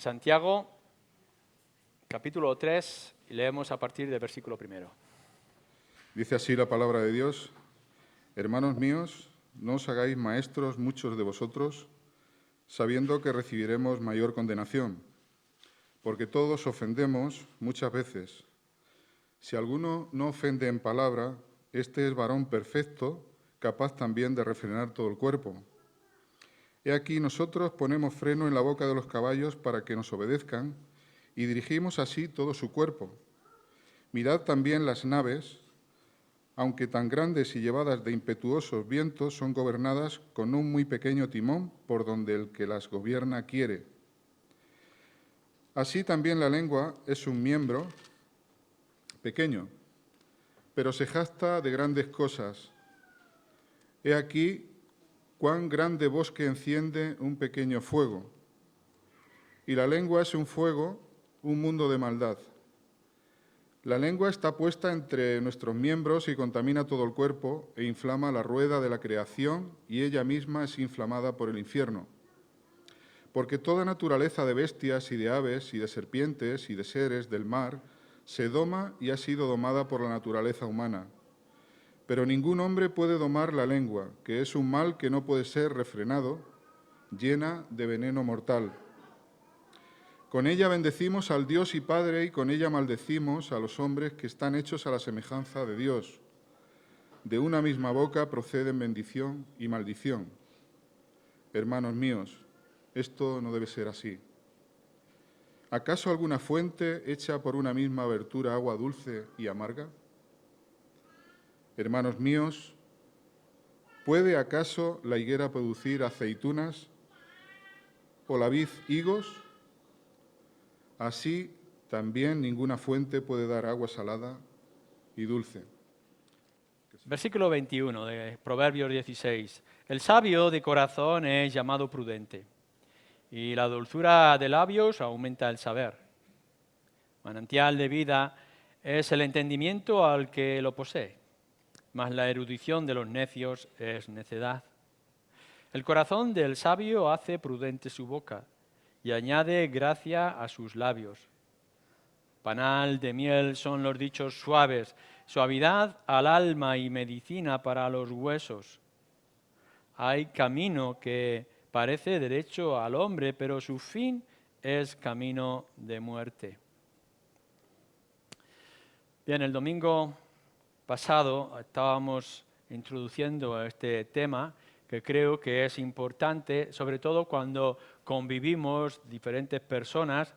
Santiago, capítulo 3, y leemos a partir del versículo 1. Dice así la palabra de Dios: Hermanos míos, no os hagáis maestros muchos de vosotros, sabiendo que recibiremos mayor condenación, porque todos ofendemos muchas veces. Si alguno no ofende en palabra, este es varón perfecto, capaz también de refrenar todo el cuerpo. He aquí nosotros ponemos freno en la boca de los caballos para que nos obedezcan y dirigimos así todo su cuerpo. Mirad también las naves, aunque tan grandes y llevadas de impetuosos vientos, son gobernadas con un muy pequeño timón por donde el que las gobierna quiere. Así también la lengua es un miembro pequeño, pero se jacta de grandes cosas. He aquí cuán grande bosque enciende un pequeño fuego. Y la lengua es un fuego, un mundo de maldad. La lengua está puesta entre nuestros miembros y contamina todo el cuerpo e inflama la rueda de la creación, y ella misma es inflamada por el infierno. Porque toda naturaleza de bestias y de aves y de serpientes y de seres del mar se doma y ha sido domada por la naturaleza humana. Pero ningún hombre puede domar la lengua, que es un mal que no puede ser refrenado, llena de veneno mortal. Con ella bendecimos al Dios y Padre, y con ella maldecimos a los hombres que están hechos a la semejanza de Dios. De una misma boca proceden bendición y maldición. Hermanos míos, esto no debe ser así. ¿Acaso alguna fuente echa por una misma abertura agua dulce y amarga? Hermanos míos, ¿puede acaso la higuera producir aceitunas o la vid higos? Así también ninguna fuente puede dar agua salada y dulce. Versículo 21 de Proverbios 16. El sabio de corazón es llamado prudente, y la dulzura de labios aumenta el saber. Manantial de vida es el entendimiento al que lo posee, mas la erudición de los necios es necedad. El corazón del sabio hace prudente su boca, y añade gracia a sus labios. Panal de miel son los dichos suaves, suavidad al alma y medicina para los huesos. Hay camino que parece derecho al hombre, pero su fin es camino de muerte. Bien, el domingo pasado estábamos introduciendo este tema que creo que es importante, sobre todo cuando convivimos diferentes personas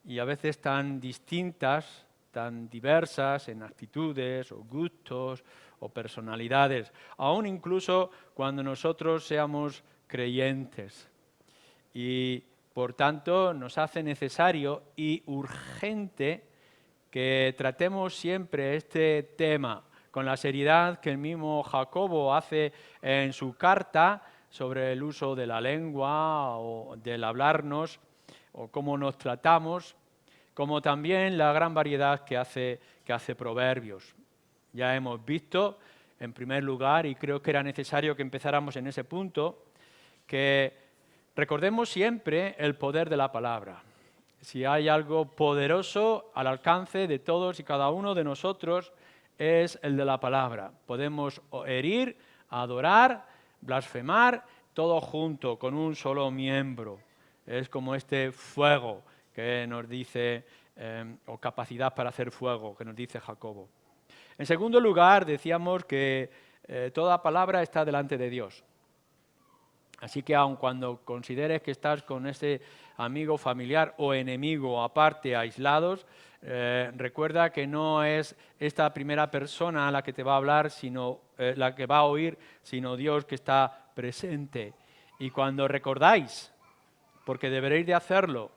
y a veces tan distintas, tan diversas en actitudes o gustos o personalidades, aún incluso cuando nosotros seamos creyentes. Y por tanto nos hace necesario y urgente que tratemos siempre este tema con la seriedad que el mismo Jacobo hace en su carta sobre el uso de la lengua o del hablarnos o cómo nos tratamos, como también la gran variedad que hace Proverbios. Ya hemos visto, en primer lugar, y creo que era necesario que empezáramos en ese punto, que recordemos siempre el poder de la palabra. Si hay algo poderoso al alcance de todos y cada uno de nosotros, es el de la palabra. Podemos herir, adorar, blasfemar, todo junto, con un solo miembro. Es como este fuego que nos dice, o capacidad para hacer fuego, que nos dice Jacobo. En segundo lugar, decíamos que toda palabra está delante de Dios. Así que aun cuando consideres que estás con ese amigo, familiar o enemigo aparte, aislados, recuerda que no es esta primera persona la que te va a hablar, sino la que va a oír, sino Dios que está presente. Y cuando recordáis, porque deberéis de hacerlo,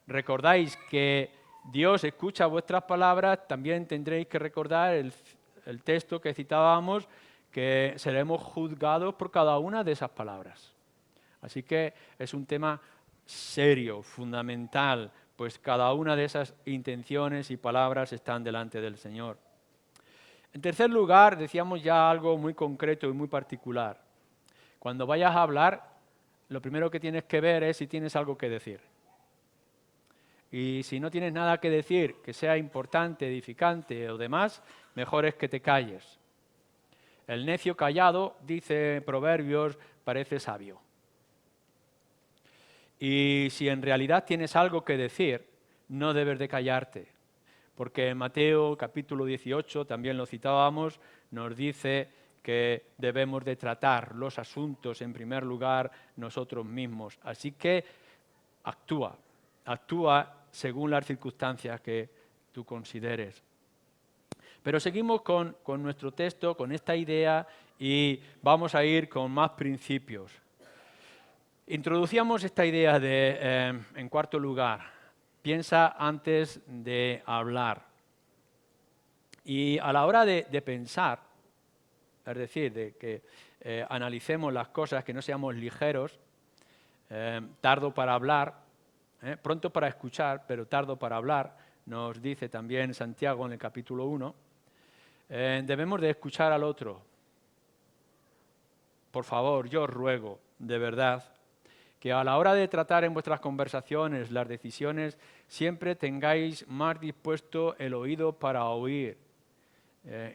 recordáis que Dios escucha vuestras palabras, también tendréis que recordar el texto que citábamos, que seremos juzgados por cada una de esas palabras. Así que es un tema serio, fundamental, pues cada una de esas intenciones y palabras están delante del Señor. En tercer lugar, decíamos ya algo muy concreto y muy particular. Cuando vayas a hablar, lo primero que tienes que ver es si tienes algo que decir. y si no tienes nada que decir que sea importante, edificante o demás, mejor es que te calles. El necio callado, dice Proverbios, parece sabio. Y si en realidad tienes algo que decir, no debes de callarte, porque en Mateo capítulo 18, también lo citábamos, nos dice que debemos de tratar los asuntos en primer lugar nosotros mismos. Así que actúa según las circunstancias que tú consideres. Pero seguimos con nuestro texto, con esta idea, y vamos a ir con más principios. Introducíamos esta idea de, en cuarto lugar, piensa antes de hablar. Y a la hora de pensar, es decir, de que analicemos las cosas, que no seamos ligeros, tardo para hablar, pronto para escuchar, pero tardo para hablar, nos dice también Santiago en el capítulo 1, debemos de escuchar al otro. Por favor, yo os ruego, de verdad, que a la hora de tratar en vuestras conversaciones las decisiones, siempre tengáis más dispuesto el oído para oír.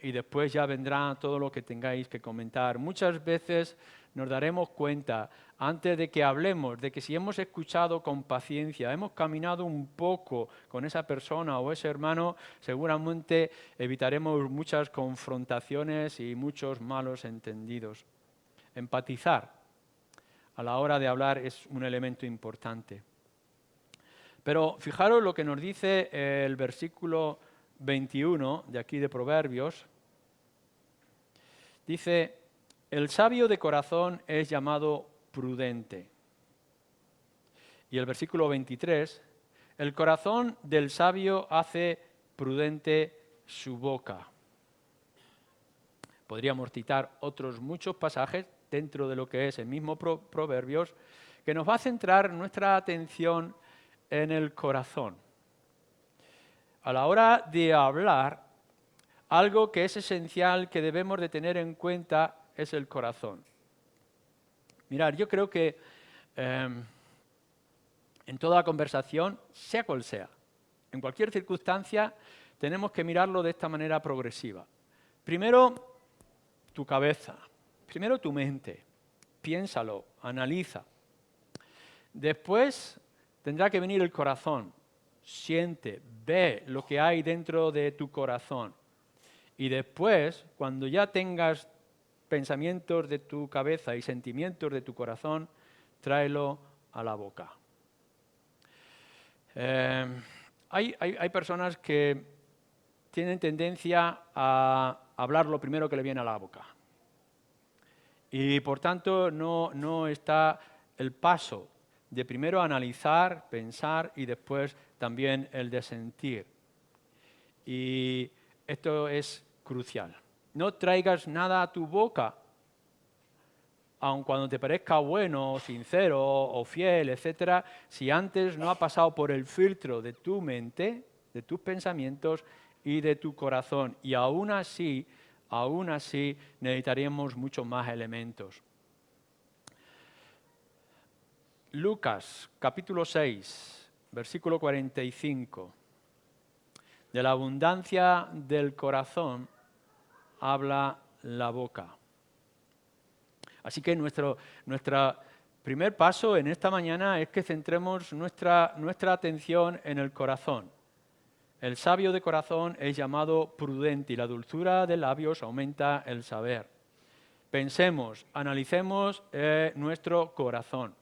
Y después ya vendrá todo lo que tengáis que comentar. Muchas veces nos daremos cuenta, antes de que hablemos, de que si hemos escuchado con paciencia, hemos caminado un poco con esa persona o ese hermano, seguramente evitaremos muchas confrontaciones y muchos malos entendidos. Empatizar a la hora de hablar es un elemento importante. Pero fijaros lo que nos dice el versículo 21 de aquí de Proverbios. Dice, el sabio de corazón es llamado prudente. Y el versículo 23, el corazón del sabio hace prudente su boca. Podríamos citar otros muchos pasajes dentro de lo que es el mismo Proverbios, que nos va a centrar nuestra atención en el corazón. A la hora de hablar, algo que es esencial, que debemos de tener en cuenta, es el corazón. Mirad, yo creo que en toda conversación, sea cual sea, en cualquier circunstancia, tenemos que mirarlo de esta manera progresiva. Primero, tu cabeza. Primero tu mente, piénsalo, analiza. Después tendrá que venir el corazón, siente, ve lo que hay dentro de tu corazón. Y después, cuando ya tengas pensamientos de tu cabeza y sentimientos de tu corazón, tráelo a la boca. Hay personas que tienen tendencia a hablar lo primero que le viene a la boca. Y por tanto no está el paso de primero analizar, pensar y después también el de sentir. Y esto es crucial. No traigas nada a tu boca, aun cuando te parezca bueno, sincero o fiel, etc., si antes no ha pasado por el filtro de tu mente, de tus pensamientos y de tu corazón. Y aún así necesitaríamos muchos más elementos. Lucas, capítulo 6, versículo 45. De la abundancia del corazón habla la boca. Así que nuestro primer paso en esta mañana es que centremos nuestra atención en el corazón. El sabio de corazón es llamado prudente y la dulzura de labios aumenta el saber. Pensemos, analicemos nuestro corazón.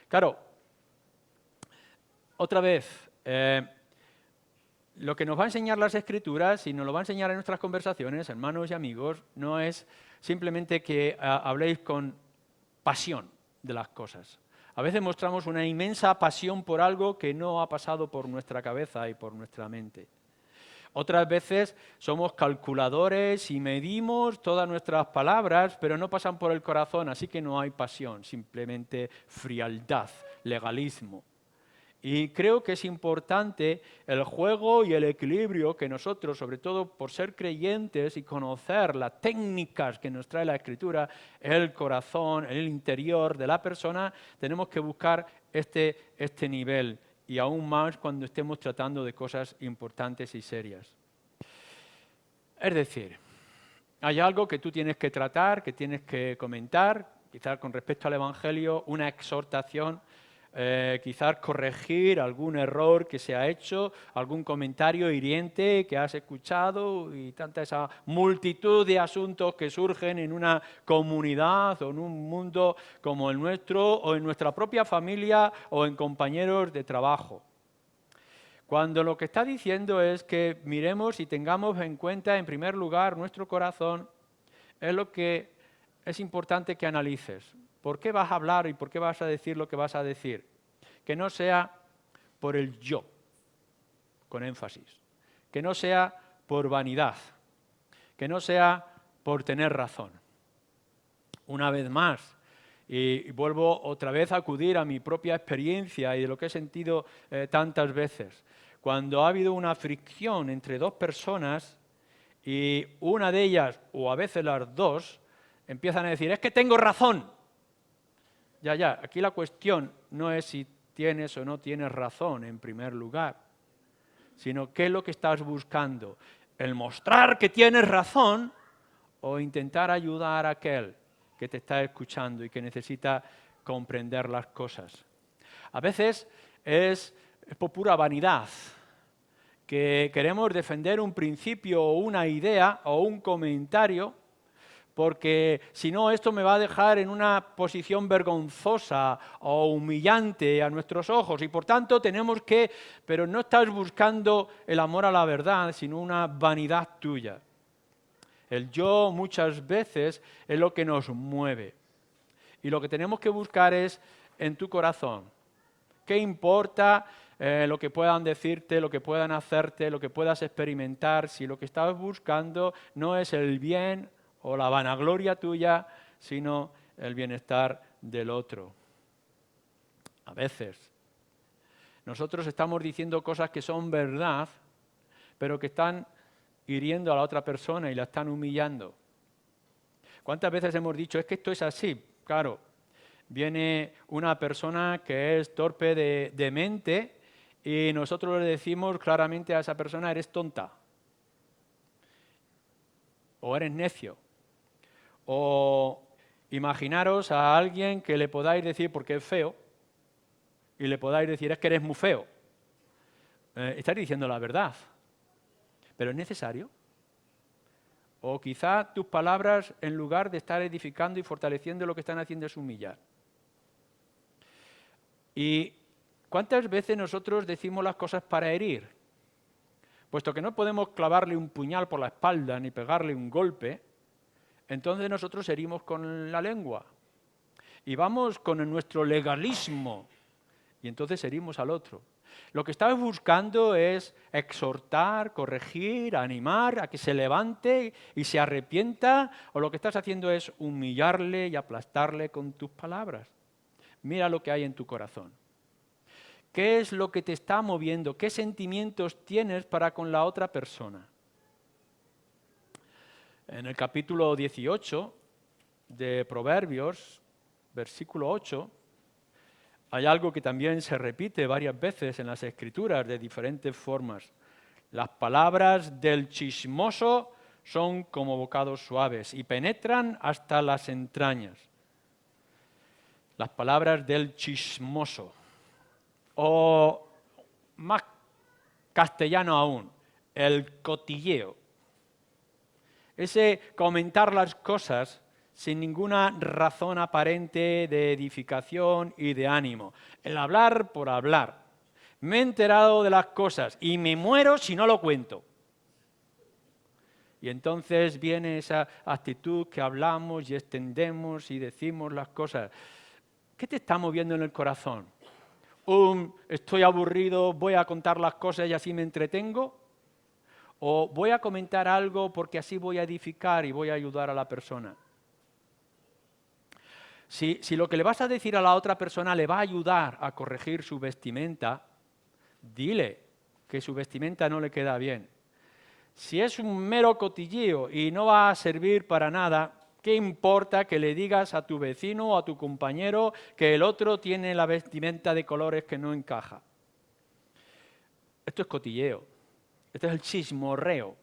Claro, otra vez, lo que nos va a enseñar las Escrituras y nos lo va a enseñar en nuestras conversaciones, hermanos y amigos, no es simplemente que habléis con pasión de las cosas. A veces mostramos una inmensa pasión por algo que no ha pasado por nuestra cabeza y por nuestra mente. Otras veces somos calculadores y medimos todas nuestras palabras, pero no pasan por el corazón, así que no hay pasión, simplemente frialdad, legalismo. Y creo que es importante el juego y el equilibrio que nosotros, sobre todo por ser creyentes y conocer las técnicas que nos trae la Escritura, el corazón, el interior de la persona, tenemos que buscar este nivel y aún más cuando estemos tratando de cosas importantes y serias. Es decir, hay algo que tú tienes que tratar, que tienes que comentar, quizás con respecto al Evangelio, una exhortación, quizás corregir algún error que se ha hecho, algún comentario hiriente que has escuchado y tanta esa multitud de asuntos que surgen en una comunidad o en un mundo como el nuestro o en nuestra propia familia o en compañeros de trabajo. Cuando lo que está diciendo es que miremos y tengamos en cuenta, en primer lugar, nuestro corazón, es lo que es importante que analices. ¿Por qué vas a hablar y por qué vas a decir lo que vas a decir? Que no sea por el yo, con énfasis. Que no sea por vanidad. Que no sea por tener razón. Una vez más, y vuelvo otra vez a acudir a mi propia experiencia y de lo que he sentido tantas veces. Cuando ha habido una fricción entre dos personas y una de ellas, o a veces las dos, empiezan a decir, es que tengo razón. Ya, aquí la cuestión no es si tienes o no tienes razón en primer lugar, sino qué es lo que estás buscando. El mostrar que tienes razón o intentar ayudar a aquel que te está escuchando y que necesita comprender las cosas. A veces es por pura vanidad, que queremos defender un principio o una idea o un comentario, porque si no esto me va a dejar en una posición vergonzosa o humillante a nuestros ojos y por tanto tenemos que, pero no estás buscando el amor a la verdad, sino una vanidad tuya. El yo muchas veces es lo que nos mueve y lo que tenemos que buscar es en tu corazón. ¿Qué importa lo que puedan decirte, lo que puedan hacerte, lo que puedas experimentar, si lo que estás buscando no es el bien o la vanagloria tuya, sino el bienestar del otro? A veces nosotros estamos diciendo cosas que son verdad, pero que están hiriendo a la otra persona y la están humillando. ¿Cuántas veces hemos dicho, es que esto es así? Claro, viene una persona que es torpe de mente y nosotros le decimos claramente a esa persona, eres tonta, o eres necio, o imaginaros a alguien que le podáis decir porque es feo y le podáis decir, es que eres muy feo. Estáis diciendo la verdad, pero ¿es necesario? O quizá tus palabras, en lugar de estar edificando y fortaleciendo, lo que están haciendo es humillar. ¿Y cuántas veces nosotros decimos las cosas para herir? Puesto que no podemos clavarle un puñal por la espalda ni pegarle un golpe, entonces nosotros herimos con la lengua. Y vamos con nuestro legalismo y entonces herimos al otro. Lo que estás buscando es exhortar, corregir, animar a que se levante y se arrepienta, o lo que estás haciendo es humillarle y aplastarle con tus palabras. Mira lo que hay en tu corazón. ¿Qué es lo que te está moviendo? ¿Qué sentimientos tienes para con la otra persona? En el capítulo 18 de Proverbios, versículo 8, hay algo que también se repite varias veces en las Escrituras de diferentes formas. Las palabras del chismoso son como bocados suaves y penetran hasta las entrañas. Las palabras del chismoso. O más castellano aún, el cotilleo. Ese comentar las cosas sin ninguna razón aparente de edificación y de ánimo. El hablar por hablar. Me he enterado de las cosas y me muero si no lo cuento. Y entonces viene esa actitud que hablamos y extendemos y decimos las cosas. ¿Qué te está moviendo en el corazón? Estoy aburrido, voy a contar las cosas y así me entretengo. O voy a comentar algo porque así voy a edificar y voy a ayudar a la persona. Si lo que le vas a decir a la otra persona le va a ayudar a corregir su vestimenta, dile que su vestimenta no le queda bien. Si es un mero cotilleo y no va a servir para nada, ¿qué importa que le digas a tu vecino o a tu compañero que el otro tiene la vestimenta de colores que no encaja? Esto es cotilleo, esto es el chismorreo.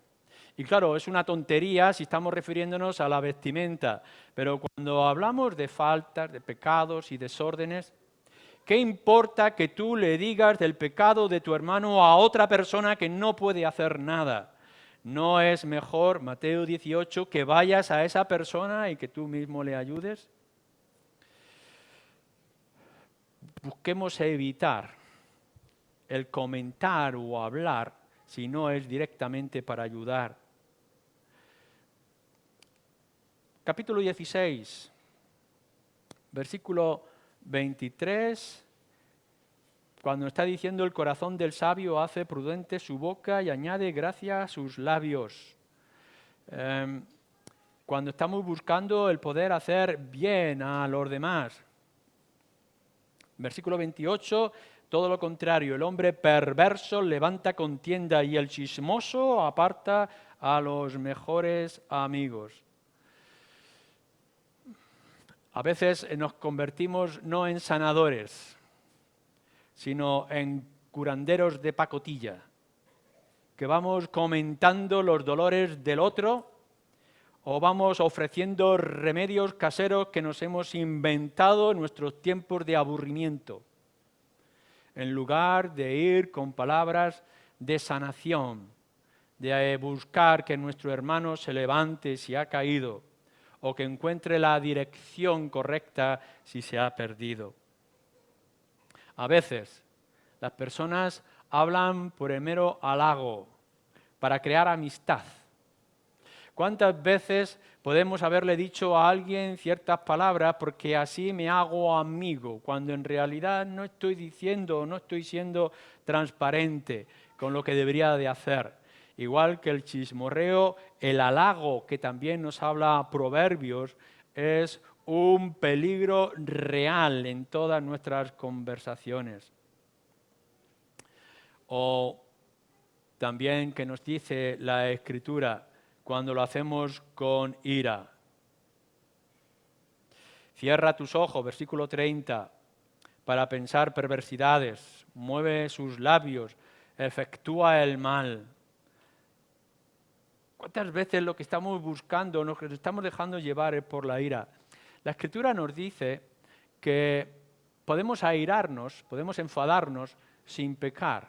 Y claro, es una tontería si estamos refiriéndonos a la vestimenta, pero cuando hablamos de faltas, de pecados y desórdenes, ¿qué importa que tú le digas del pecado de tu hermano a otra persona que no puede hacer nada? ¿No es mejor, Mateo 18, que vayas a esa persona y que tú mismo le ayudes? Busquemos evitar el comentar o hablar si no es directamente para ayudar. Capítulo 16, versículo 23, cuando está diciendo el corazón del sabio hace prudente su boca y añade gracia a sus labios. Cuando estamos buscando el poder hacer bien a los demás. Versículo 28, todo lo contrario, el hombre perverso levanta contienda y el chismoso aparta a los mejores amigos. A veces nos convertimos no en sanadores, sino en curanderos de pacotilla, que vamos comentando los dolores del otro o vamos ofreciendo remedios caseros que nos hemos inventado en nuestros tiempos de aburrimiento, en lugar de ir con palabras de sanación, de buscar que nuestro hermano se levante si ha caído, o que encuentre la dirección correcta si se ha perdido. A veces las personas hablan por el mero halago, para crear amistad. ¿Cuántas veces podemos haberle dicho a alguien ciertas palabras porque así me hago amigo, cuando en realidad no estoy diciendo, no estoy siendo transparente con lo que debería de hacer? Igual que el chismorreo, el halago, que también nos habla Proverbios, es un peligro real en todas nuestras conversaciones. O también que nos dice la Escritura, cuando lo hacemos con ira. Cierra tus ojos, versículo 30, para pensar perversidades, mueve sus labios, efectúa el mal. ¿Cuántas veces lo que estamos buscando, nos estamos dejando llevar es por la ira? La Escritura nos dice que podemos airarnos, podemos enfadarnos sin pecar,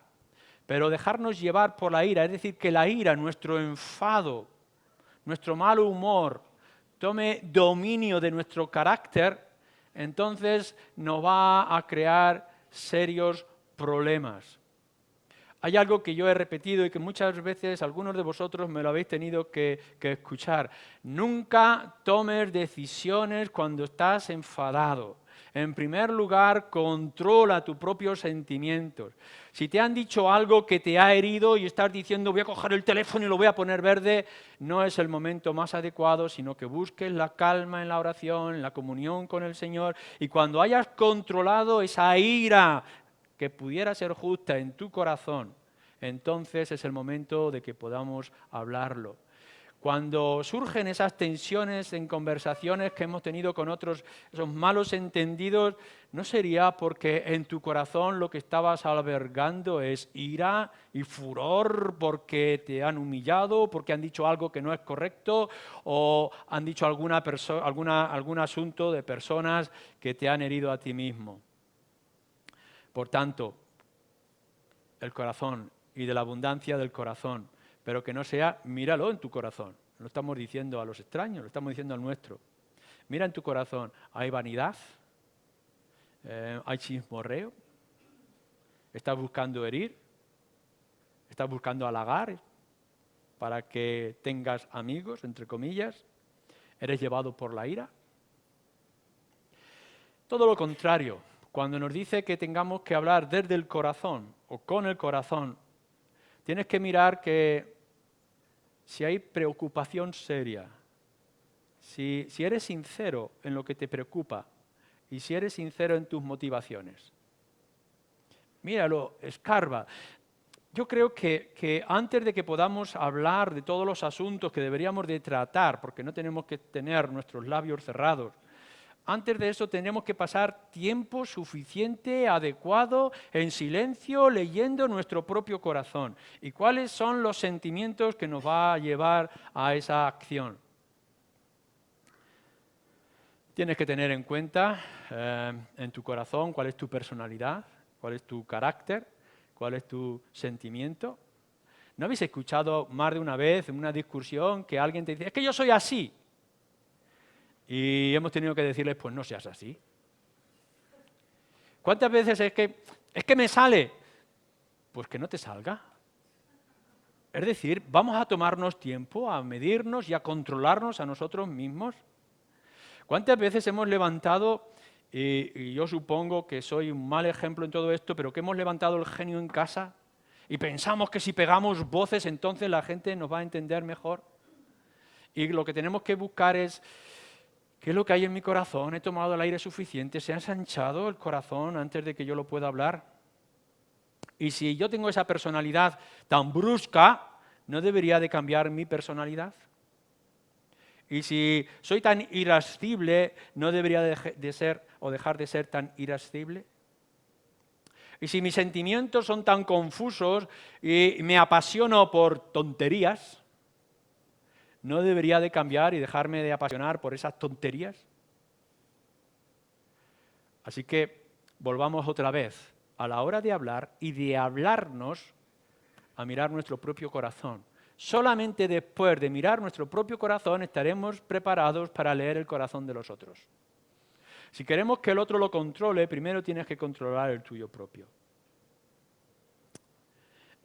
pero dejarnos llevar por la ira, es decir, que la ira, nuestro enfado, nuestro mal humor, tome dominio de nuestro carácter, entonces nos va a crear serios problemas. Hay algo que yo he repetido y que muchas veces algunos de vosotros me lo habéis tenido que escuchar. Nunca tomes decisiones cuando estás enfadado. En primer lugar, controla tus propios sentimientos. Si te han dicho algo que te ha herido y estás diciendo voy a coger el teléfono y lo voy a poner verde, no es el momento más adecuado, sino que busques la calma en la oración, en la comunión con el Señor, y cuando hayas controlado esa ira que pudiera ser justa en tu corazón, entonces es el momento de que podamos hablarlo. Cuando surgen esas tensiones en conversaciones que hemos tenido con otros, esos malos entendidos, ¿no sería porque en tu corazón lo que estabas albergando es ira y furor porque te han humillado, porque han dicho algo que no es correcto o han dicho algún asunto de personas que te han herido a ti mismo? Por tanto, el corazón y de la abundancia del corazón, pero que no sea, míralo en tu corazón. No lo estamos diciendo a los extraños, lo estamos diciendo al nuestro. Mira en tu corazón, ¿hay vanidad? ¿Hay chismorreo? ¿Estás buscando herir? ¿Estás buscando halagar para que tengas amigos, entre comillas? ¿Eres llevado por la ira? Todo lo contrario. Cuando nos dice que tengamos que hablar desde el corazón o con el corazón, tienes que mirar que si hay preocupación seria, si eres sincero en lo que te preocupa y si eres sincero en tus motivaciones. Míralo, escarba. Yo creo que antes de que podamos hablar de todos los asuntos que deberíamos de tratar, porque no tenemos que tener nuestros labios cerrados, Antes de eso tenemos que pasar tiempo suficiente, adecuado, en silencio, leyendo nuestro propio corazón. ¿Y cuáles son los sentimientos que nos va a llevar a esa acción? Tienes que tener en cuenta en tu corazón cuál es tu personalidad, cuál es tu carácter, cuál es tu sentimiento. ¿No habéis escuchado más de una vez en una discusión que alguien te dice, es que yo soy así? Y hemos tenido que decirles, pues no seas así. ¿Cuántas veces es que me sale? Pues que no te salga. Es decir, vamos a tomarnos tiempo a medirnos y a controlarnos a nosotros mismos. ¿Cuántas veces hemos levantado, y yo supongo que soy un mal ejemplo en todo esto, pero que hemos levantado el genio en casa y pensamos que si pegamos voces entonces la gente nos va a entender mejor? Y lo que tenemos que buscar es, ¿qué es lo que hay en mi corazón? ¿He tomado el aire suficiente? ¿Se ha ensanchado el corazón antes de que yo lo pueda hablar? Y si yo tengo esa personalidad tan brusca, ¿no debería de cambiar mi personalidad? Y si soy tan irascible, ¿no debería de ser o dejar de ser tan irascible? Y si mis sentimientos son tan confusos y me apasiono por tonterías, ¿no debería de cambiar y dejarme de apasionar por esas tonterías? Así que volvamos otra vez a la hora de hablar y de hablarnos a mirar nuestro propio corazón. Solamente después de mirar nuestro propio corazón estaremos preparados para leer el corazón de los otros. Si queremos que el otro lo controle, primero tienes que controlar el tuyo propio.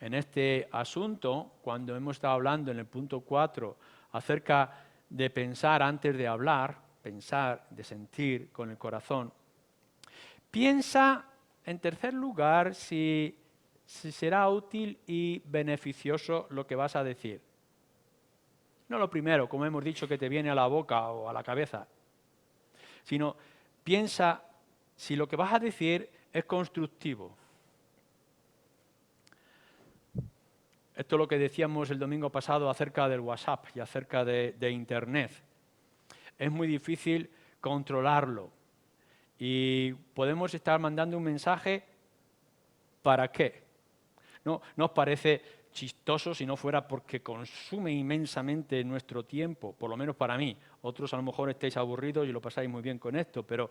En este asunto, cuando hemos estado hablando en el punto 4 acerca de pensar antes de hablar, pensar, de sentir con el corazón, piensa, en tercer lugar, si será útil y beneficioso lo que vas a decir. No lo primero, como hemos dicho, que te viene a la boca o a la cabeza, sino piensa si lo que vas a decir es constructivo. Esto es lo que decíamos el domingo pasado acerca del WhatsApp y acerca de Internet. Es muy difícil controlarlo y podemos estar mandando un mensaje ¿para qué? ¿No os parece chistoso si no fuera porque consume inmensamente nuestro tiempo, por lo menos para mí? Otros a lo mejor estáis aburridos y lo pasáis muy bien con esto, pero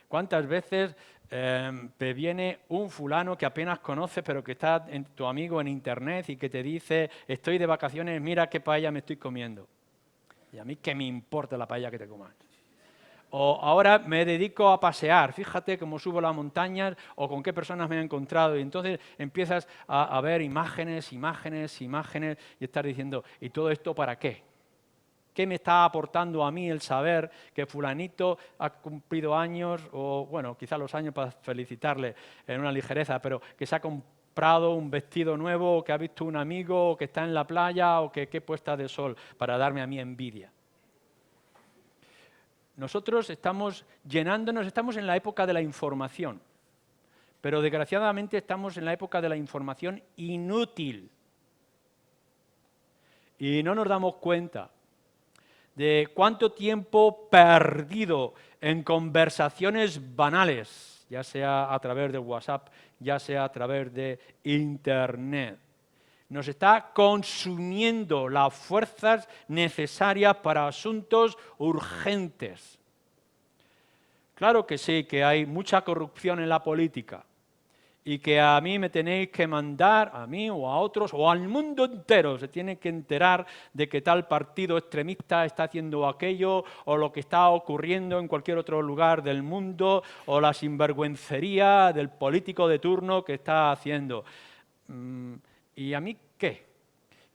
¿cuántas veces te viene un fulano que apenas conoces pero que está tu amigo en internet y que te dice estoy de vacaciones, mira qué paella me estoy comiendo? Y a mí qué me importa la paella que te comas. O ahora me dedico a pasear, fíjate cómo subo las montañas o con qué personas me he encontrado. Y entonces empiezas a ver imágenes y estar diciendo, ¿y todo esto para qué? ¿Qué me está aportando a mí el saber que fulanito ha cumplido años, o bueno, quizás los años para felicitarle en una ligereza, pero que se ha comprado un vestido nuevo, o que ha visto un amigo, o que está en la playa, o que qué puesta de sol para darme a mí envidia? Nosotros estamos llenándonos, estamos en la época de la información, pero desgraciadamente estamos en la época de la información inútil. Y no nos damos cuenta de cuánto tiempo perdido en conversaciones banales, ya sea a través de WhatsApp, ya sea a través de Internet. Nos está consumiendo las fuerzas necesarias para asuntos urgentes. Claro que sí, que hay mucha corrupción en la política y que a mí me tenéis que mandar, a mí o a otros, o al mundo entero, se tiene que enterar de que tal partido extremista está haciendo aquello, o lo que está ocurriendo en cualquier otro lugar del mundo, o la sinvergüencería del político de turno que está haciendo. ¿Y a mí qué?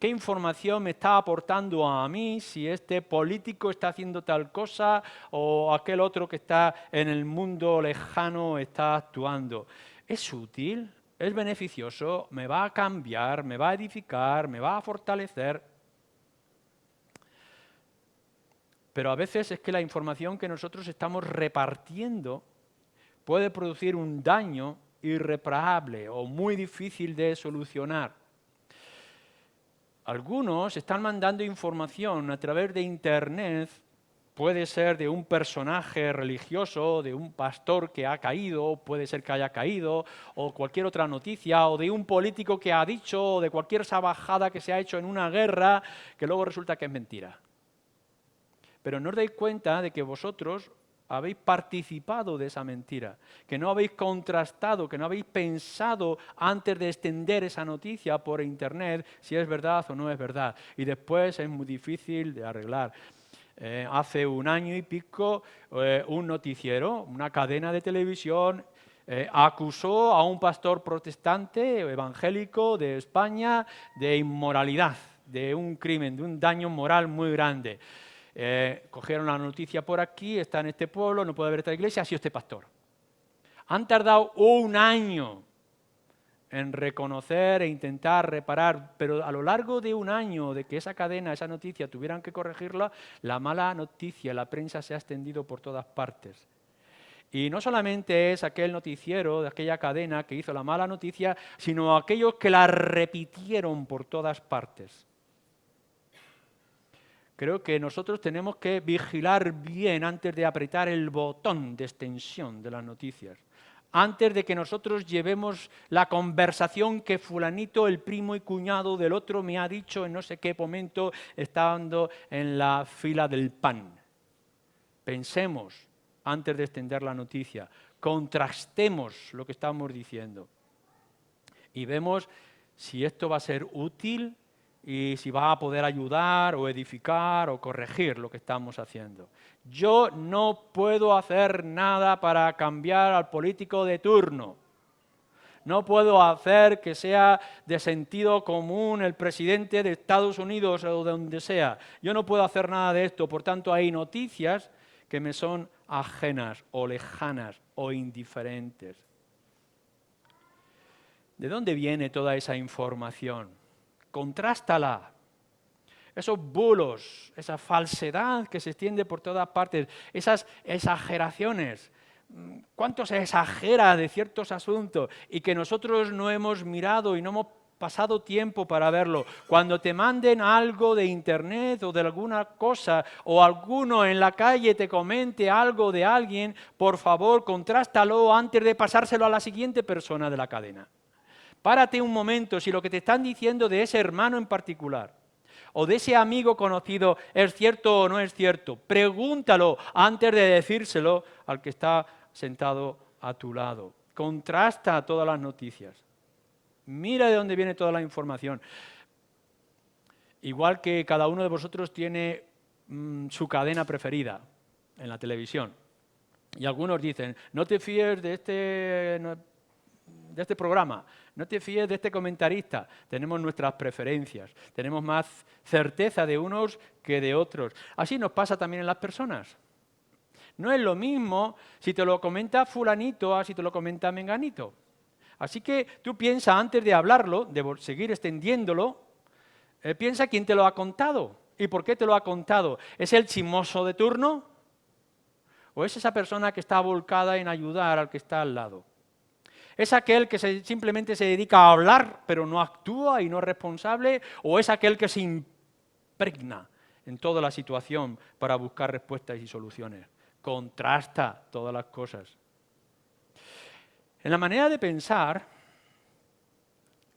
¿Qué información me está aportando a mí si este político está haciendo tal cosa o aquel otro que está en el mundo lejano está actuando? ¿Es útil? ¿Es beneficioso? ¿Me va a cambiar? ¿Me va a edificar? ¿Me va a fortalecer? Pero a veces es que la información que nosotros estamos repartiendo puede producir un daño irreparable o muy difícil de solucionar. Algunos están mandando información a través de Internet puede ser de un personaje religioso, de un pastor que ha caído, puede ser que haya caído, o cualquier otra noticia, o de un político que ha dicho, o de cualquier salvajada que se ha hecho en una guerra, que luego resulta que es mentira. Pero no os dais cuenta de que vosotros habéis participado de esa mentira, que no habéis contrastado, que no habéis pensado antes de extender esa noticia por internet si es verdad o no es verdad. Y después es muy difícil de arreglar. Hace un año y pico, un noticiero, una cadena de televisión, acusó a un pastor protestante evangélico de España de inmoralidad, de un crimen, de un daño moral muy grande. Cogieron la noticia por aquí, está en este pueblo, no puede haber esta iglesia, ha sido este pastor. Han tardado un año en reconocer e intentar reparar, pero a lo largo de un año de que esa cadena, esa noticia, tuvieran que corregirla, la mala noticia, la prensa se ha extendido por todas partes. Y no solamente es aquel noticiero de aquella cadena que hizo la mala noticia, sino aquellos que la repitieron por todas partes. Creo que nosotros tenemos que vigilar bien antes de apretar el botón de extensión de las noticias. Antes de que nosotros llevemos la conversación que fulanito, el primo y cuñado del otro me ha dicho en no sé qué momento estando en la fila del pan. Pensemos antes de extender la noticia, contrastemos lo que estamos diciendo y vemos si esto va a ser útil y si va a poder ayudar o edificar o corregir lo que estamos haciendo. Yo no puedo hacer nada para cambiar al político de turno. No puedo hacer que sea de sentido común el presidente de Estados Unidos o de donde sea. Yo no puedo hacer nada de esto. Por tanto, hay noticias que me son ajenas o lejanas o indiferentes. ¿De dónde viene toda esa información? Contrástala. Esos bulos, esa falsedad que se extiende por todas partes, esas exageraciones. ¿Cuánto se exagera de ciertos asuntos y que nosotros no hemos mirado y no hemos pasado tiempo para verlo? Cuando te manden algo de internet o de alguna cosa o alguno en la calle te comente algo de alguien, por favor, contrástalo antes de pasárselo a la siguiente persona de la cadena. Párate un momento, si lo que te están diciendo de ese hermano en particular o de ese amigo conocido es cierto o no es cierto, pregúntalo antes de decírselo al que está sentado a tu lado. Contrasta todas las noticias. Mira de dónde viene toda la información. Igual que cada uno de vosotros tiene su cadena preferida en la televisión. Y algunos dicen, no te fíes de este programa, no te fíes de este comentarista. Tenemos nuestras preferencias, tenemos más certeza de unos que de otros. Así nos pasa también en las personas. No es lo mismo si te lo comenta fulanito a si te lo comenta menganito. Así que tú piensa antes de hablarlo, de seguir extendiéndolo, piensa quién te lo ha contado y por qué te lo ha contado. ¿Es el chismoso de turno? ¿O es esa persona que está volcada en ayudar al que está al lado? ¿Es aquel que simplemente se dedica a hablar pero no actúa y no es responsable? ¿O es aquel que se impregna en toda la situación para buscar respuestas y soluciones? Contrasta todas las cosas. En la manera de pensar,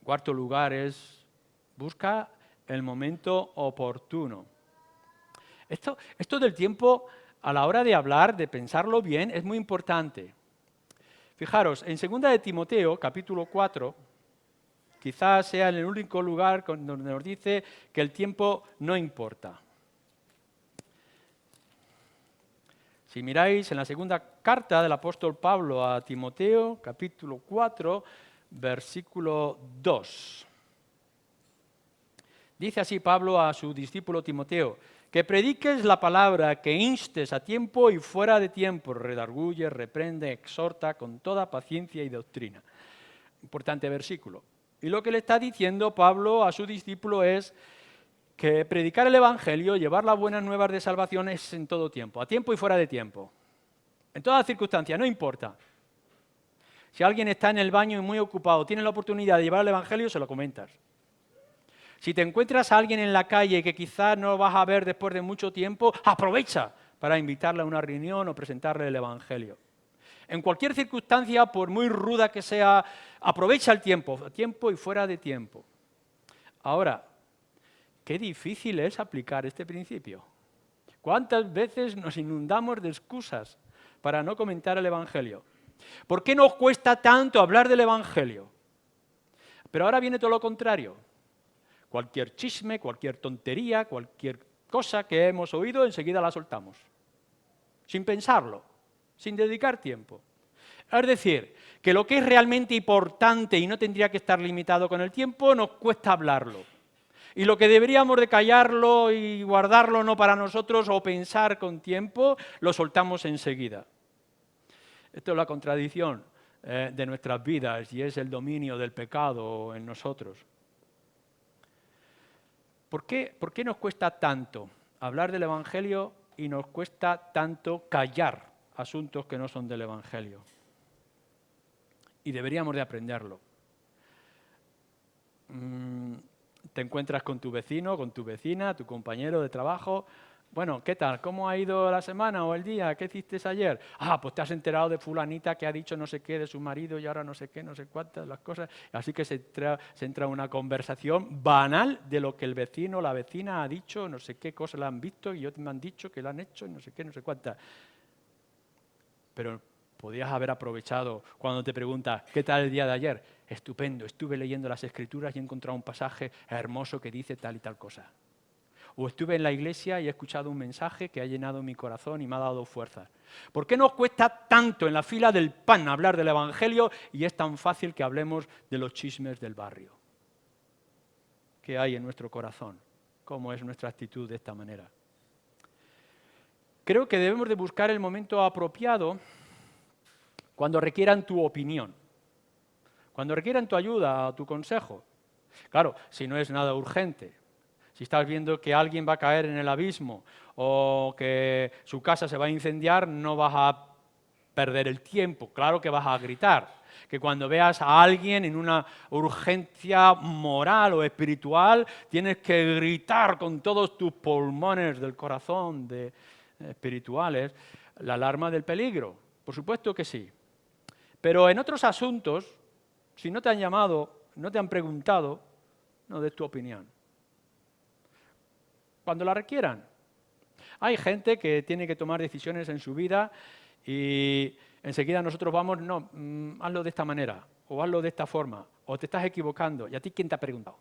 cuarto lugar es busca el momento oportuno. Esto del tiempo a la hora de hablar, de pensarlo bien, es muy importante. Fijaros, en 2 de Timoteo, capítulo 4, quizás sea el único lugar donde nos dice que el tiempo no importa. Si miráis en la segunda carta del apóstol Pablo a Timoteo, capítulo 4, versículo 2. Dice así Pablo a su discípulo Timoteo, que prediques la palabra, que instes a tiempo y fuera de tiempo, redarguye, reprende, exhorta con toda paciencia y doctrina. Importante versículo. Y lo que le está diciendo Pablo a su discípulo es que predicar el Evangelio, llevar las buenas nuevas de salvación es en todo tiempo, a tiempo y fuera de tiempo. En todas circunstancias, no importa. Si alguien está en el baño y muy ocupado, tiene la oportunidad de llevar el Evangelio, se lo comentas. Si te encuentras a alguien en la calle que quizás no vas a ver después de mucho tiempo, aprovecha para invitarle a una reunión o presentarle el Evangelio. En cualquier circunstancia, por muy ruda que sea, aprovecha el tiempo, a tiempo y fuera de tiempo. Ahora, qué difícil es aplicar este principio. ¿Cuántas veces nos inundamos de excusas para no comentar el Evangelio? ¿Por qué nos cuesta tanto hablar del Evangelio? Pero ahora viene todo lo contrario. Cualquier chisme, cualquier tontería, cualquier cosa que hemos oído, enseguida la soltamos. Sin pensarlo, sin dedicar tiempo. Es decir, que lo que es realmente importante y no tendría que estar limitado con el tiempo, nos cuesta hablarlo. Y lo que deberíamos de callarlo y guardarlo no para nosotros o pensar con tiempo, lo soltamos enseguida. Esto es la contradicción de nuestras vidas y es el dominio del pecado en nosotros. ¿Por qué nos cuesta tanto hablar del Evangelio y nos cuesta tanto callar asuntos que no son del Evangelio? Y deberíamos de aprenderlo. Te encuentras con tu vecino, con tu vecina, tu compañero de trabajo. Bueno, ¿qué tal? ¿Cómo ha ido la semana o el día? ¿Qué hiciste ayer? Ah, pues te has enterado de fulanita que ha dicho no sé qué de su marido y ahora no sé qué, no sé cuántas, las cosas. Así que se entra en una conversación banal de lo que el vecino o la vecina ha dicho, no sé qué cosas la han visto y otros me han dicho que la han hecho y no sé qué, no sé cuántas. Pero podías haber aprovechado cuando te preguntas, ¿qué tal el día de ayer? Estupendo, estuve leyendo las Escrituras y he encontrado un pasaje hermoso que dice tal y tal cosa. O estuve en la iglesia y he escuchado un mensaje que ha llenado mi corazón y me ha dado fuerza. ¿Por qué nos cuesta tanto en la fila del pan hablar del Evangelio y es tan fácil que hablemos de los chismes del barrio? ¿Qué hay en nuestro corazón? ¿Cómo es nuestra actitud de esta manera? Creo que debemos de buscar el momento apropiado cuando requieran tu opinión, cuando requieran tu ayuda o tu consejo. Claro, si no es nada urgente, si estás viendo que alguien va a caer en el abismo o que su casa se va a incendiar, no vas a perder el tiempo, claro que vas a gritar. Que cuando veas a alguien en una urgencia moral o espiritual, tienes que gritar con todos tus pulmones del corazón espirituales la alarma del peligro. Por supuesto que sí. Pero en otros asuntos, si no te han llamado, no te han preguntado, no des tu opinión. Cuando la requieran. Hay gente que tiene que tomar decisiones en su vida y enseguida nosotros vamos, no, hazlo de esta manera, o hazlo de esta forma, o te estás equivocando. ¿Y a ti quién te ha preguntado?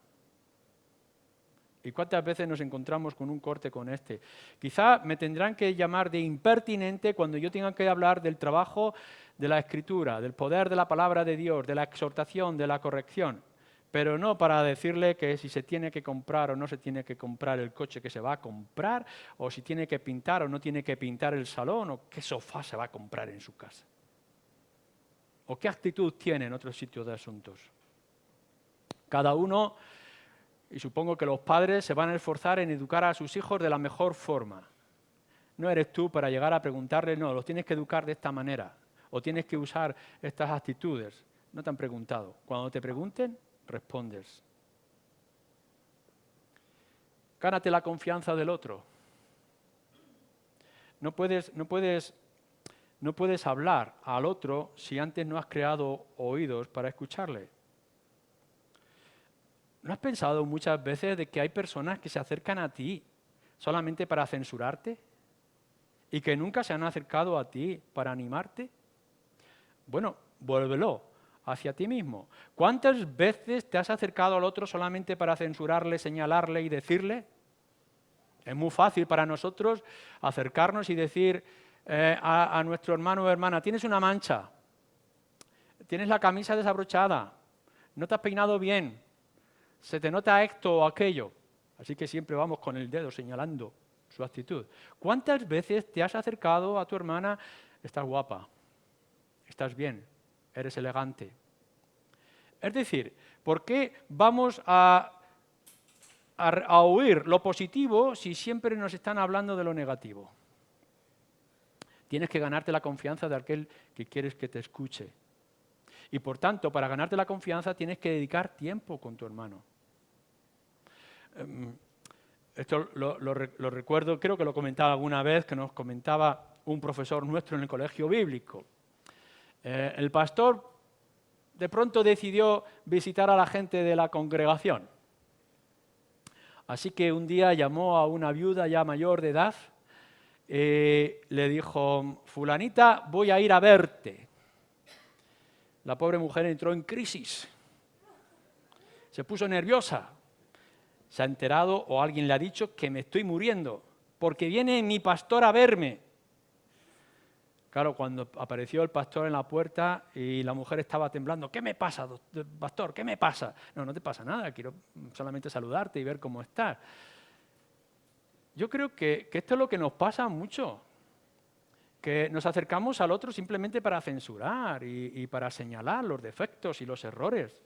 ¿Y cuántas veces nos encontramos con un corte con este? Quizá me tendrán que llamar de impertinente cuando yo tenga que hablar del trabajo de la Escritura, del poder de la palabra de Dios, de la exhortación, de la corrección. Pero no para decirle que si se tiene que comprar o no se tiene que comprar el coche que se va a comprar, o si tiene que pintar o no tiene que pintar el salón, o qué sofá se va a comprar en su casa. O qué actitud tiene en otros sitios de asuntos. Cada uno, y supongo que los padres se van a esforzar en educar a sus hijos de la mejor forma. No eres tú para llegar a preguntarle, no, los tienes que educar de esta manera, o tienes que usar estas actitudes. No te han preguntado. Cuando te pregunten, respondes. Gánate la confianza del otro. No puedes hablar al otro si antes no has creado oídos para escucharle. ¿No has pensado muchas veces de que hay personas que se acercan a ti solamente para censurarte y que nunca se han acercado a ti para animarte? Bueno, vuélvelo hacia ti mismo. ¿Cuántas veces te has acercado al otro solamente para censurarle, señalarle y decirle? Es muy fácil para nosotros acercarnos y decir a nuestro hermano o hermana, tienes una mancha, tienes la camisa desabrochada, no te has peinado bien, se te nota esto o aquello. Así que siempre vamos con el dedo señalando su actitud. ¿Cuántas veces te has acercado a tu hermana? Estás guapa, estás bien, eres elegante. Es decir, ¿por qué vamos a oír lo positivo si siempre nos están hablando de lo negativo? Tienes que ganarte la confianza de aquel que quieres que te escuche. Y por tanto, para ganarte la confianza tienes que dedicar tiempo con tu hermano. esto lo recuerdo, creo que lo comentaba alguna vez, que nos comentaba un profesor nuestro en el colegio bíblico. El pastor de pronto decidió visitar a la gente de la congregación. Así que un día llamó a una viuda ya mayor de edad y le dijo: fulanita, voy a ir a verte. La pobre mujer entró en crisis, se puso nerviosa, se ha enterado o alguien le ha dicho que me estoy muriendo porque viene mi pastor a verme. Claro, cuando apareció el pastor en la puerta y la mujer estaba temblando: ¿qué me pasa, pastor? ¿Qué me pasa? No, no te pasa nada, quiero solamente saludarte y ver cómo estás. Yo creo que esto es lo que nos pasa mucho, que nos acercamos al otro simplemente para censurar y para señalar los defectos y los errores.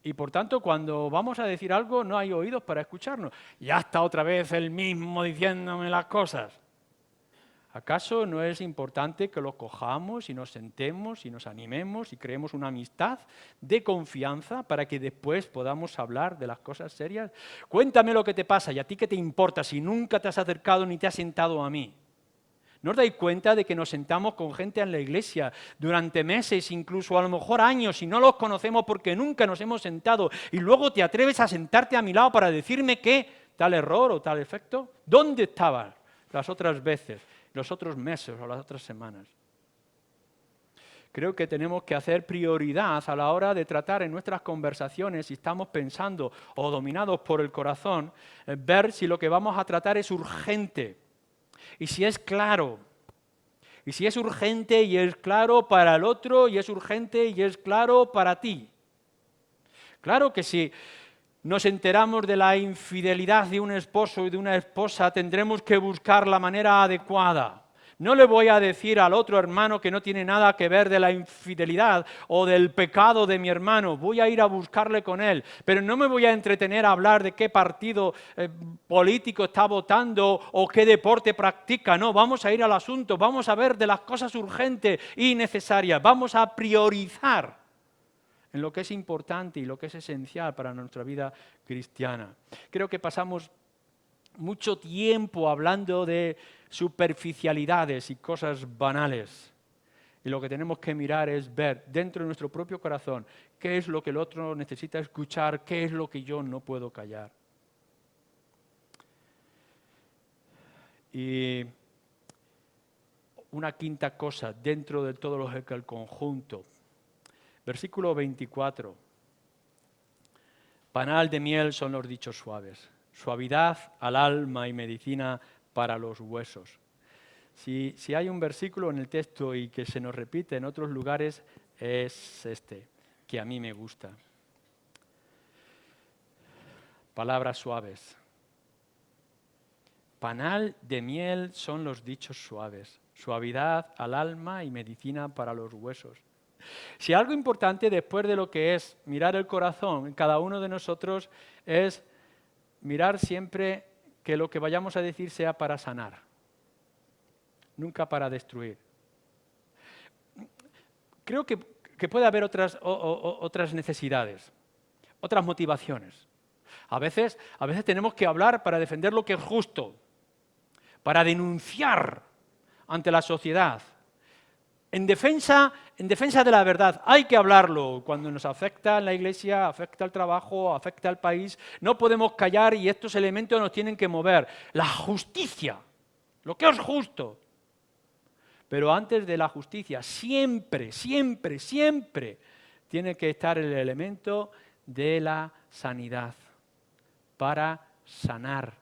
Y por tanto, cuando vamos a decir algo, no hay oídos para escucharnos. Ya está otra vez el mismo diciéndome las cosas. ¿Acaso no es importante que lo cojamos y nos sentemos y nos animemos y creemos una amistad de confianza para que después podamos hablar de las cosas serias? Cuéntame lo que te pasa y a ti qué te importa si nunca te has acercado ni te has sentado a mí. ¿No os dais cuenta de que nos sentamos con gente en la iglesia durante meses, incluso a lo mejor años, y no los conocemos porque nunca nos hemos sentado, y luego te atreves a sentarte a mi lado para decirme que tal error o tal efecto? ¿Dónde estabas las otras veces, los otros meses o las otras semanas? Creo que tenemos que hacer prioridad a la hora de tratar en nuestras conversaciones, si estamos pensando o dominados por el corazón, ver si lo que vamos a tratar es urgente. Y si es claro, y si es urgente y es claro para el otro, y es urgente y es claro para ti. Claro que si nos enteramos de la infidelidad de un esposo y de una esposa, tendremos que buscar la manera adecuada. No le voy a decir al otro hermano que no tiene nada que ver de la infidelidad o del pecado de mi hermano. Voy a ir a buscarle con él. Pero no me voy a entretener a hablar de qué partido político está votando o qué deporte practica. No, vamos a ir al asunto. Vamos a ver de las cosas urgentes y necesarias. Vamos a priorizar en lo que es importante y lo que es esencial para nuestra vida cristiana. Creo que pasamos mucho tiempo hablando de superficialidades y cosas banales. Y lo que tenemos que mirar es ver dentro de nuestro propio corazón qué es lo que el otro necesita escuchar, qué es lo que yo no puedo callar. Y una quinta cosa dentro de todo el conjunto. Versículo 24. Panal de miel son los dichos suaves, suavidad al alma y medicina para los huesos. Si hay un versículo en el texto y que se nos repite en otros lugares, es este, que a mí me gusta. Palabras suaves. Panal de miel son los dichos suaves, suavidad al alma y medicina para los huesos. Si algo importante después de lo que es mirar el corazón en cada uno de nosotros es mirar siempre que lo que vayamos a decir sea para sanar, nunca para destruir. Creo que puede haber otras necesidades, otras motivaciones. A veces tenemos que hablar para defender lo que es justo, para denunciar ante la sociedad. En defensa de la verdad, hay que hablarlo. Cuando nos afecta en la iglesia, afecta al trabajo, afecta al país, no podemos callar y estos elementos nos tienen que mover. La justicia, lo que es justo. Pero antes de la justicia, siempre, siempre, siempre tiene que estar el elemento de la sanidad, para sanar,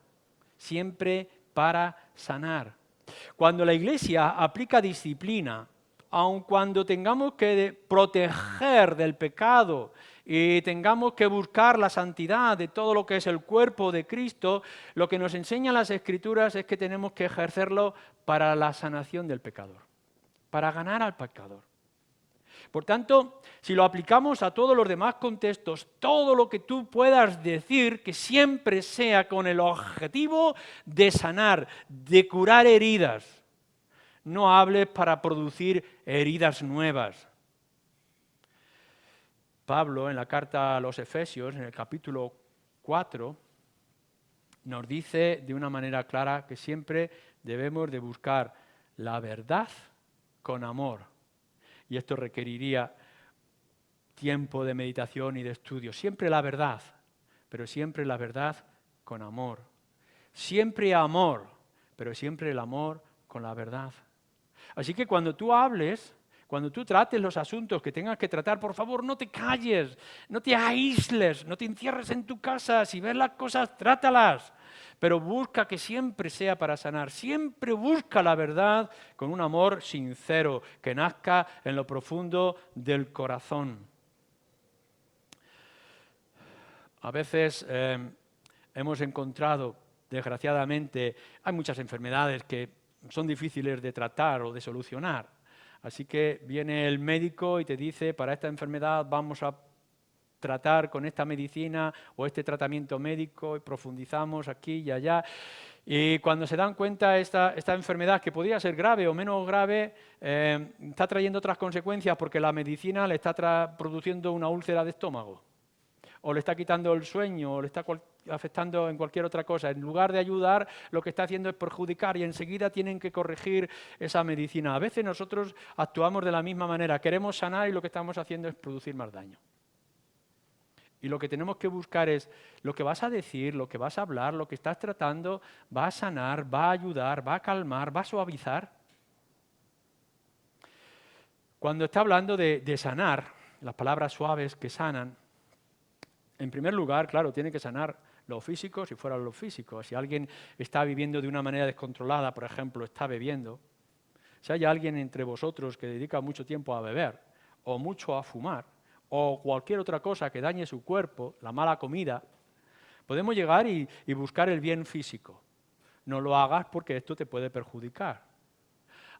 siempre para sanar. Cuando la iglesia aplica disciplina, aun cuando tengamos que proteger del pecado y tengamos que buscar la santidad de todo lo que es el cuerpo de Cristo, lo que nos enseñan las Escrituras es que tenemos que ejercerlo para la sanación del pecador, para ganar al pecador. Por tanto, si lo aplicamos a todos los demás contextos, todo lo que tú puedas decir, que siempre sea con el objetivo de sanar, de curar heridas. No hables para producir heridas nuevas. Pablo, en la carta a los Efesios, en el capítulo 4, nos dice de una manera clara que siempre debemos de buscar la verdad con amor. Y esto requeriría tiempo de meditación y de estudio. Siempre la verdad, pero siempre la verdad con amor. Siempre amor, pero siempre el amor con la verdad. Así que cuando tú hables, cuando tú trates los asuntos que tengas que tratar, por favor, no te calles, no te aísles, no te encierres en tu casa. Si ves las cosas, trátalas. Pero busca que siempre sea para sanar. Siempre busca la verdad con un amor sincero, que nazca en lo profundo del corazón. A veces hemos encontrado, desgraciadamente, hay muchas enfermedades que son difíciles de tratar o de solucionar. Así que viene el médico y te dice, para esta enfermedad vamos a tratar con esta medicina o este tratamiento médico y profundizamos aquí y allá. Y cuando se dan cuenta esta enfermedad, que podría ser grave o menos grave, está trayendo otras consecuencias porque la medicina le está produciendo una úlcera de estómago, o le está quitando el sueño, o le está afectando en cualquier otra cosa. En lugar de ayudar, lo que está haciendo es perjudicar y enseguida tienen que corregir esa medicina. A veces nosotros actuamos de la misma manera, queremos sanar y lo que estamos haciendo es producir más daño. Y lo que tenemos que buscar es lo que vas a decir, lo que vas a hablar, lo que estás tratando, va a sanar, va a ayudar, va a calmar, va a suavizar. Cuando está hablando de sanar, las palabras suaves que sanan, en primer lugar, claro, tiene que sanar lo físico si fuera lo físico. Si alguien está viviendo de una manera descontrolada, por ejemplo, está bebiendo, si hay alguien entre vosotros que dedica mucho tiempo a beber o mucho a fumar o cualquier otra cosa que dañe su cuerpo, la mala comida, podemos llegar y buscar el bien físico. No lo hagas porque esto te puede perjudicar.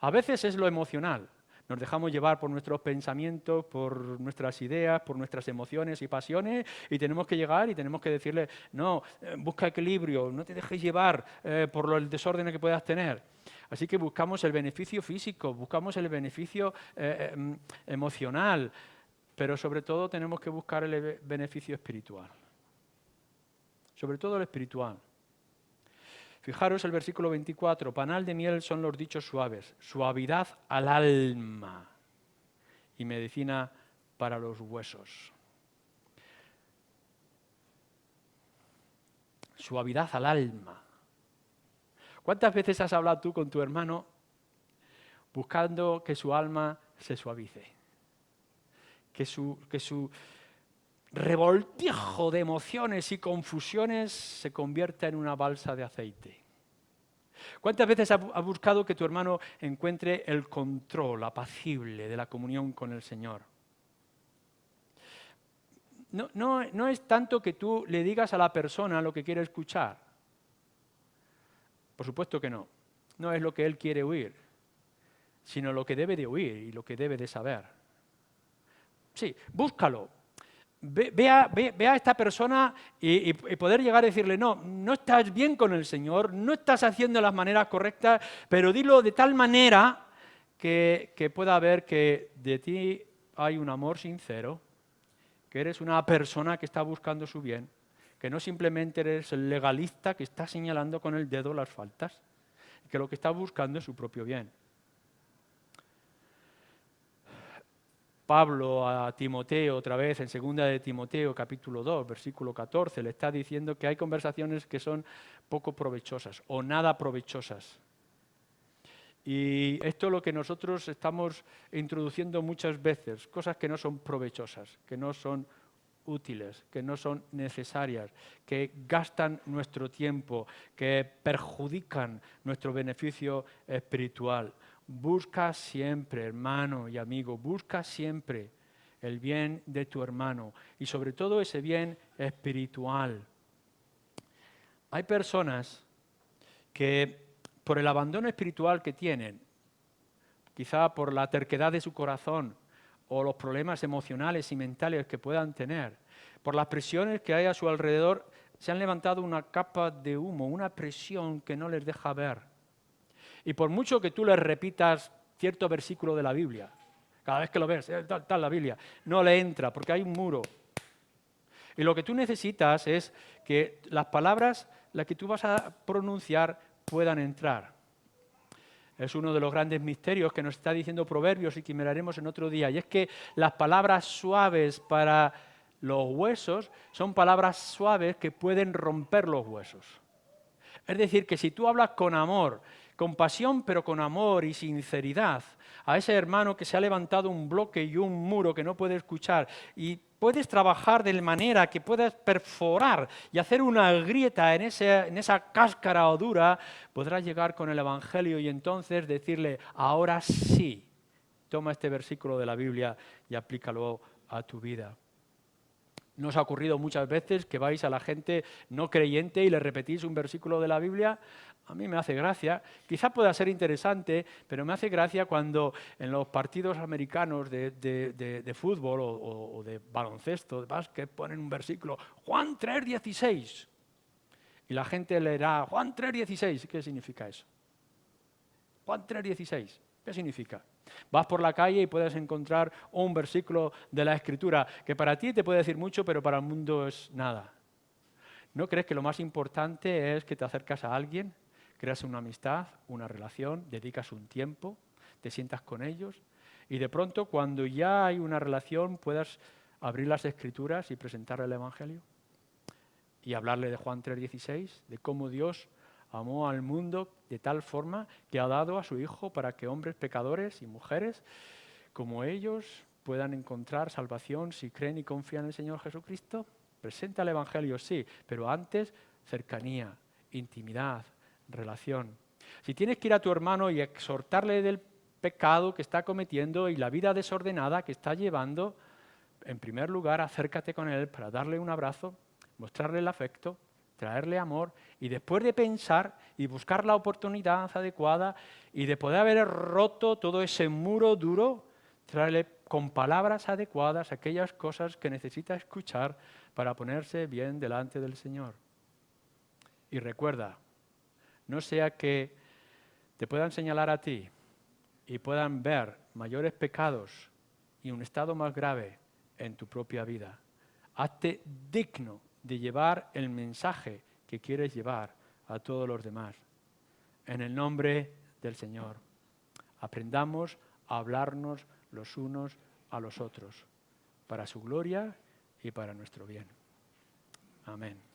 A veces es lo emocional. Nos dejamos llevar por nuestros pensamientos, por nuestras ideas, por nuestras emociones y pasiones, y tenemos que llegar y tenemos que decirle, no, busca equilibrio, no te dejes llevar por el desorden que puedas tener. Así que buscamos el beneficio físico, buscamos el beneficio emocional, pero sobre todo tenemos que buscar el beneficio espiritual. Sobre todo el espiritual. Fijaros el versículo 24, panal de miel son los dichos suaves, suavidad al alma y medicina para los huesos. Suavidad al alma. ¿Cuántas veces has hablado tú con tu hermano buscando que su alma se suavice? Que su revoltijo de emociones y confusiones se convierta en una balsa de aceite. ¿Cuántas veces has buscado que tu hermano encuentre el control apacible de la comunión con el Señor? No es tanto que tú le digas a la persona lo que quiere escuchar. Por supuesto que no. No es lo que él quiere oír, sino lo que debe de oír y lo que debe de saber. Sí, búscalo. Ve a esta persona y poder llegar a decirle, no estás bien con el Señor, no estás haciendo las maneras correctas, pero dilo de tal manera que pueda ver que de ti hay un amor sincero, que eres una persona que está buscando su bien, que no simplemente eres el legalista que está señalando con el dedo las faltas, que lo que está buscando es su propio bien. Pablo a Timoteo, otra vez en 2 de Timoteo, capítulo 2, versículo 14, le está diciendo que hay conversaciones que son poco provechosas o nada provechosas. Y esto es lo que nosotros estamos introduciendo muchas veces, cosas que no son provechosas, que no son útiles, que no son necesarias, que gastan nuestro tiempo, que perjudican nuestro beneficio espiritual. Busca siempre, hermano y amigo, busca siempre el bien de tu hermano y sobre todo ese bien espiritual. Hay personas que por el abandono espiritual que tienen, quizá por la terquedad de su corazón o los problemas emocionales y mentales que puedan tener, por las presiones que hay a su alrededor, se han levantado una capa de humo, una presión que no les deja ver. Y por mucho que tú les repitas cierto versículo de la Biblia, cada vez que lo ves, tal la Biblia, no le entra porque hay un muro. Y lo que tú necesitas es que las palabras la que tú vas a pronunciar, puedan entrar. Es uno de los grandes misterios que nos está diciendo Proverbios y que miraremos en otro día. Y es que las palabras suaves para los huesos son palabras suaves que pueden romper los huesos. Es decir, que si tú hablas con amor, con pasión, pero con amor y sinceridad, a ese hermano que se ha levantado un bloque y un muro que no puede escuchar, y puedes trabajar de manera que puedas perforar y hacer una grieta en esa cáscara dura, podrás llegar con el Evangelio y entonces decirle, ahora sí, toma este versículo de la Biblia y aplícalo a tu vida. ¿No os ha ocurrido muchas veces que vais a la gente no creyente y le repetís un versículo de la Biblia? A mí me hace gracia. Quizá pueda ser interesante, pero me hace gracia cuando en los partidos americanos de fútbol o de baloncesto, de básquet, ponen un versículo, Juan 3:16. Y la gente leerá, Juan 3:16. ¿Qué significa eso? Juan 3:16. ¿Qué significa? Vas por la calle y puedes encontrar un versículo de la Escritura que para ti te puede decir mucho, pero para el mundo es nada. ¿No crees que lo más importante es que te acercas a alguien, creas una amistad, una relación, dedicas un tiempo, te sientas con ellos y de pronto cuando ya hay una relación puedas abrir las Escrituras y presentarle el Evangelio? Y hablarle de Juan 3:16, de cómo Dios amó al mundo de tal forma que ha dado a su Hijo para que hombres pecadores y mujeres como ellos puedan encontrar salvación si creen y confían en el Señor Jesucristo. Presenta el Evangelio, sí, pero antes cercanía, intimidad, relación. Si tienes que ir a tu hermano y exhortarle del pecado que está cometiendo y la vida desordenada que está llevando, en primer lugar acércate con él para darle un abrazo, mostrarle el afecto, traerle amor y después de pensar y buscar la oportunidad adecuada y de poder haber roto todo ese muro duro, traerle con palabras adecuadas aquellas cosas que necesita escuchar para ponerse bien delante del Señor. Y recuerda, no sea que te puedan señalar a ti y puedan ver mayores pecados y un estado más grave en tu propia vida. Hazte digno de llevar el mensaje que quieres llevar a todos los demás. En el nombre del Señor, aprendamos a hablarnos los unos a los otros, para su gloria y para nuestro bien. Amén.